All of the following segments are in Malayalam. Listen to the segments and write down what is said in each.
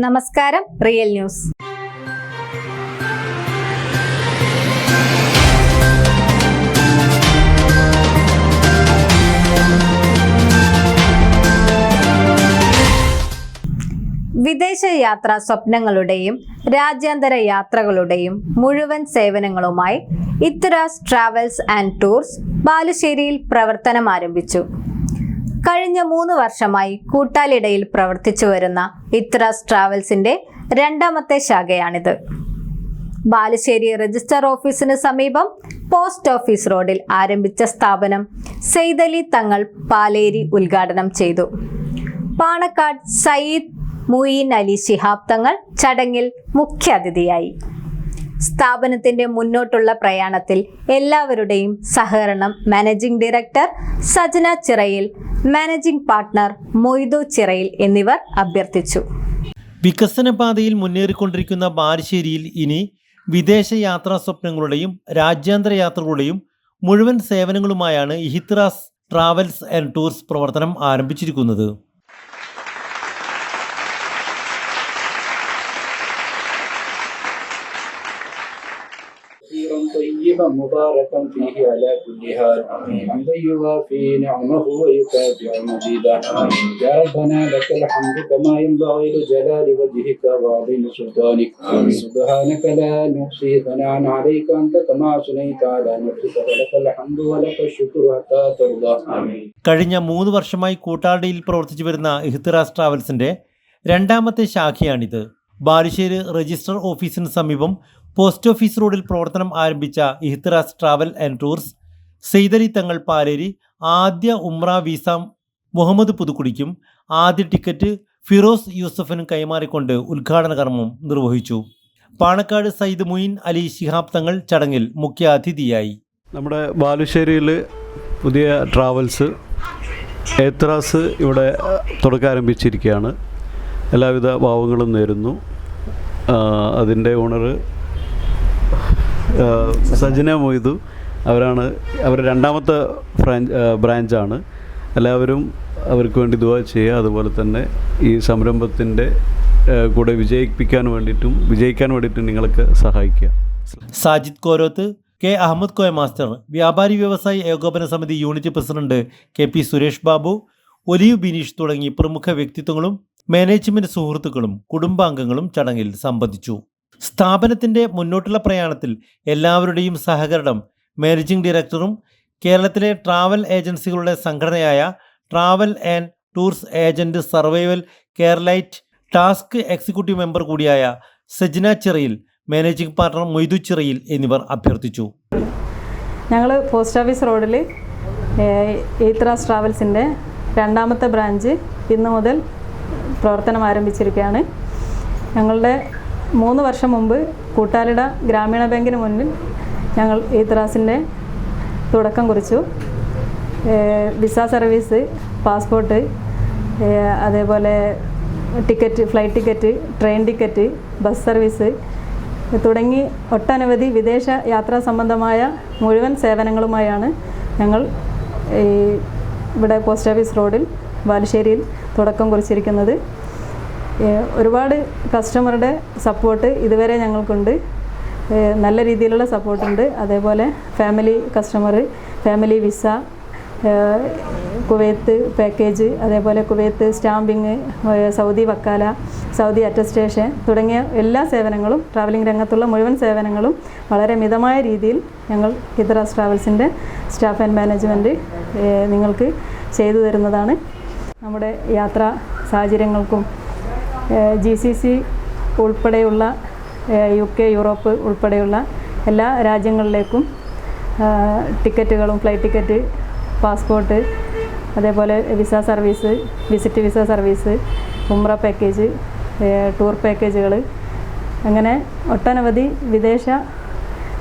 നമസ്കാരം, റിയൽ ന്യൂസ്. വിദേശ യാത്രാ സ്വപ്നങ്ങളുടെയും രാജ്യാന്തര യാത്രകളുടെയും മുഴുവൻ സേവനങ്ങളുമായി ഇത്രാസ് ട്രാവൽസ് ആൻഡ് ടൂർസ് ബാലുശ്ശേരിയിൽ പ്രവർത്തനം ആരംഭിച്ചു. കഴിഞ്ഞ 3 വർഷമായി കൂട്ടാലിടയിൽ പ്രവർത്തിച്ചു വരുന്ന ഇത്രാസ് ട്രാവൽസിന്റെ രണ്ടാമത്തെ ശാഖയാണിത്. ബാലുശ്ശേരി രജിസ്റ്റർ ഓഫീസിന് സമീപം പോസ്റ്റ് ഓഫീസ് റോഡിൽ ആരംഭിച്ച സ്ഥാപനം സെയ്ദലി തങ്ങൾ പാലേരി ഉദ്ഘാടനം ചെയ്തു. പാണക്കാട് സയ്യിദ് മുഈൻ അലി ശിഹാബ് തങ്ങൾ ചടങ്ങിൽ മുഖ്യാതിഥിയായി. സ്ഥാപനത്തിന്റെ മുന്നോട്ടുള്ള പ്രയാണത്തിൽ എല്ലാവരുടെയും സഹകരണം managing director Sajana Chirayil, managing partner Moythu Chirayil എന്നിവർ അഭ്യർത്ഥിച്ചു. വികസന പാതയിൽ മുന്നേറിക്കൊണ്ടിരിക്കുന്ന ബാലുശ്ശേരിയിൽ ഇനി വിദേശ യാത്രാ സ്വപ്നങ്ങളുടെയും രാജ്യാന്തര യാത്രകളുടെയും മുഴുവൻ സേവനങ്ങളുമായാണ് ഇത്രാസ് ട്രാവൽസ് ആൻഡ് ടൂർസ് പ്രവർത്തനം ആരംഭിച്ചിരിക്കുന്നത്. طيبا مباركا فيه على كل حال حمدا يوافي نعمه ويكافئ مزيدا يا ربنا لك الحمد كما ينبغي لجلال وجهك وعظيم سلطانك سبحانك لا نحصي ثناء عليك انت كما اثنيت على نفسك ولك الحمد ولك الشكر حتى ترضى. കഴിഞ്ഞ 3 വർഷമായി കൂട്ടാളിയിൽ പ്രവർത്തിച്ചു വരുന്ന ഇത്രാസ് ട്രാവൽസിന്റെ രണ്ടാമത്തെ ശാഖയാണിത്. ബാലുശ്ശേരി രജിസ്റ്റർ ഓഫീസിന് സമീപം പോസ്റ്റ് ഓഫീസ് റോഡിൽ പ്രവർത്തനം ആരംഭിച്ച ഇത്രാസ് ട്രാവൽ ആൻഡ് ടൂർസ് സെയ്ദലി തങ്ങൾ പാലേരി ആദ്യ ഉംറ വീസ മുഹമ്മദ് പുതുക്കുടിക്കും ആദ്യ ടിക്കറ്റ് ഫിറോസ് യൂസഫിനും കൈമാറിക്കൊണ്ട് ഉദ്ഘാടന കർമ്മം നിർവഹിച്ചു. പാണക്കാട് സയ്യിദ് മുഈൻ അലി ശിഹാബ് തങ്ങൾ ചടങ്ങിൽ മുഖ്യ അതിഥിയായി. നമ്മുടെ ബാലുശ്ശേരിയിൽ പുതിയ ട്രാവൽസ് ഇത്രാസ് ഇവിടെ തുടക്കം ആരംഭിച്ചിരിക്കുകയാണ്. എല്ലാവിധ ഭാവങ്ങളും നേരുന്നു. അതിൻ്റെ ഓണർ സജന മൊയ്തു അവരുടെ രണ്ടാമത്തെ ബ്രാഞ്ചാണ്. എല്ലാവരും അവർക്ക് വേണ്ടി ദുആ ചെയ്യുക. അതുപോലെ തന്നെ ഈ സംരംഭത്തിൻ്റെ കൂടെ വിജയിക്കാൻ വേണ്ടിയിട്ടും നിങ്ങൾക്ക് സഹായിക്കുക. സാജിദ് കോരോത്ത്, കെ അഹമ്മദ് കോയ മാസ്റ്റർ, വ്യാപാരി വ്യവസായി ഏകോപന സമിതി unit president KP Suresh Babu, olive Bineesh തുടങ്ങി പ്രമുഖ വ്യക്തിത്വങ്ങളും മാനേജ്മെന്റ് സുഹൃത്തുക്കളും കുടുംബാംഗങ്ങളും ചടങ്ങിൽ സംബന്ധിച്ചു. സ്ഥാപനത്തിന്റെ മുന്നോട്ടുള്ള പ്രയാണത്തിൽ എല്ലാവരുടെയും സഹകരണം മാനേജിംഗ് ഡയറക്ടറും കേരളത്തിലെ ട്രാവൽ ഏജൻസികളുടെ സംഘടനയായ travel and tours agent survival Keralite task executive member കൂടിയായ സജന ചിറയിൽ, മാനേജിംഗ് പാർട്ണർ മൊയ്തു ചിറയിൽ എന്നിവർ അഭ്യർത്ഥിച്ചു. ഞങ്ങൾ പോസ്റ്റ് ഓഫീസ് റോഡിൽ ഇത്രാസ് ട്രാവൽസിൻ്റെ രണ്ടാമത്തെ ബ്രാഞ്ച് ഇന്ന് മുതൽ പ്രവർത്തനം ആരംഭിച്ചിരിക്കുകയാണ്. ഞങ്ങളുടെ 3 വർഷം മുമ്പ് കൂട്ടാലിട ഗ്രാമീണ ബാങ്കിന് മുന്നിൽ ഞങ്ങൾ ഇത്രാസിൻ്റെ തുടക്കം കുറിച്ചു. വിസ സർവീസ്, പാസ്പോർട്ട്, അതേപോലെ ticket, flight ticket, train ticket, bus service തുടങ്ങി ഒട്ടനവധി വിദേശ യാത്രാ സംബന്ധമായ മുഴുവൻ സേവനങ്ങളുമായാണ് ഞങ്ങൾ ഇവിടെ പോസ്റ്റ് ഓഫീസ് റോഡിൽ ബാലുശ്ശേരിയിൽ തുടക്കം കുറിച്ചിരിക്കുന്നത്. ഒരുപാട് കസ്റ്റമറുടെ സപ്പോർട്ട് ഇതുവരെ ഞങ്ങൾക്കുണ്ട്. നല്ല രീതിയിലുള്ള സപ്പോർട്ടുണ്ട്. അതേപോലെ family customer, family visa, Kuwait package, അതേപോലെ കുവൈത്ത് സ്റ്റാമ്പിങ്, സൗദി വക്കാല, സൗദി അറ്റസ്റ്റേഷൻ തുടങ്ങിയ എല്ലാ സേവനങ്ങളും, ട്രാവലിംഗ് രംഗത്തുള്ള മുഴുവൻ സേവനങ്ങളും വളരെ മിതമായ രീതിയിൽ ഞങ്ങൾ ഇത്രാസ് ട്രാവൽസിൻ്റെ സ്റ്റാഫ് ആൻഡ് മാനേജ്മെൻറ്റ് നിങ്ങൾക്ക് ചെയ്തു തരുന്നതാണ്. നമ്മുടെ യാത്രാ സാഹചര്യങ്ങൾക്കും GCC ഉൾപ്പെടെയുള്ള UK, യൂറോപ്പ് ഉൾപ്പെടെയുള്ള എല്ലാ രാജ്യങ്ങളിലേക്കും ടിക്കറ്റുകളും, ഫ്ലൈറ്റ് ടിക്കറ്റ്, പാസ്പോർട്ട്, അതേപോലെ visa service, visit visa service, ഉംറ പാക്കേജ്, ടൂർ പാക്കേജുകൾ, അങ്ങനെ ഒട്ടനവധി വിദേശ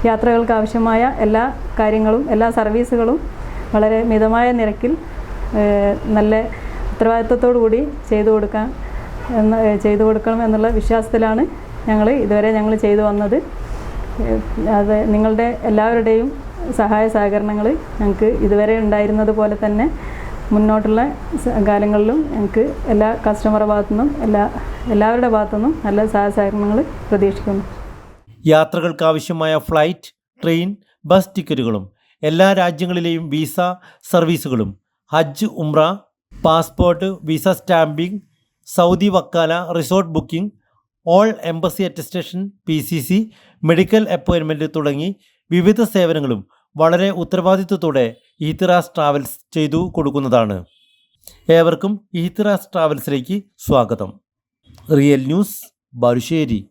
യാത്രകൾക്ക് ആവശ്യമായ എല്ലാ കാര്യങ്ങളും, എല്ലാ സർവീസുകളും വളരെ മിതമായ നിരക്കിൽ നല്ല ഉത്തരവാദിത്വത്തോടു കൂടി ചെയ്തു കൊടുക്കണം എന്നുള്ള വിശ്വാസത്തിലാണ് ഇതുവരെ ഞങ്ങൾ ചെയ്തു വന്നത്. അത് നിങ്ങളുടെ എല്ലാവരുടെയും സഹായ സഹകരണങ്ങൾ ഞങ്ങൾക്ക് ഇതുവരെ ഉണ്ടായിരുന്നത് പോലെ തന്നെ മുന്നോട്ടുള്ള കാലങ്ങളിലും ഞങ്ങൾക്ക് എല്ലാ കസ്റ്റമറുടെ ഭാഗത്തുനിന്നും എല്ലാവരുടെ ഭാഗത്തുനിന്നും നല്ല സഹകരണങ്ങൾ പ്രതീക്ഷിക്കുന്നു. യാത്രകൾക്കാവശ്യമായ ഫ്ലൈറ്റ്, ട്രെയിൻ, ബസ് ടിക്കറ്റുകളും എല്ലാ രാജ്യങ്ങളിലെയും വിസ സർവീസുകളും, ഹജ്ജ്, ഉംറ, പാസ്പോർട്ട്, വിസ സ്റ്റാമ്പിംഗ്, സൗദി വക്കാല, resort booking, all embassy attestation, PCC, medical appointment തുടങ്ങി വിവിധ സേവനങ്ങളും വളരെ ഉത്തരവാദിത്വത്തോടെ ഇഹ്തിറാസ് ട്രാവൽസ് ചെയ്തു കൊടുക്കുന്നതാണ്. ഏവർക്കും ഇഹ്തിറാസ് ട്രാവൽസിലേക്ക് സ്വാഗതം. Real news, Balussery.